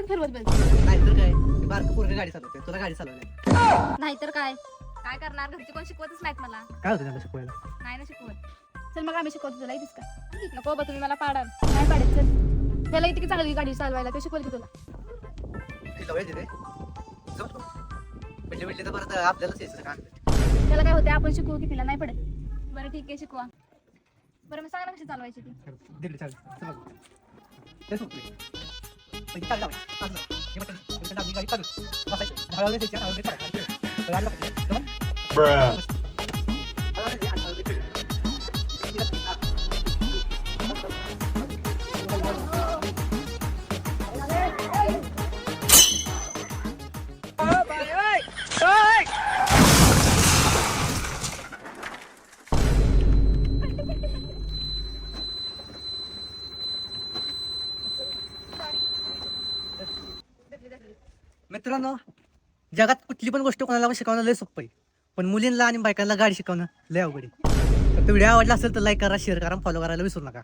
फिरवत बस. नाहीतर काय बारक पोरग गाडी चालवते तुला गाडी चालवली नाहीतर काय. काय करणार, घरचे कोण शिकवतच नाहीत मला. काय होतं त्याला शिकवायला नाही ना शिकवत. चल मग आम्ही शिकवतो तुला, येतेस का? नको बा, तुम्ही मला पाडाल. नाही पाडत. चल त्याला इतकी चांगली गाडी चालवायला, ते शिकवली की तुला. जाऊया तिथे म्हणजे म्हणजे तर परत आपल्यालाच यायचं का त्याला काय होते, आपण शिकवू की तिला नाही पडत. बरं ठीक आहे, शिकवा. बरं मी सांगा कशी चालवायची ती. दिल्ली चालेल तेच होते म्हणजे चालू गाडी चालू बसायचं हळूहळू द्यायची, हळूहळू द्यायची. गाडी लागते. मित्रांनो, जगात कुठली पण गोष्ट कोणाला शिकवणं लय सोपं आहे, पण मुलींना आणि बायकांना गाडी शिकवणं लय अवघड आहे. तर व्हिडिओ आवडला असेल तर लाईक करा, शेअर करा, फॉलो करायला विसरू नका.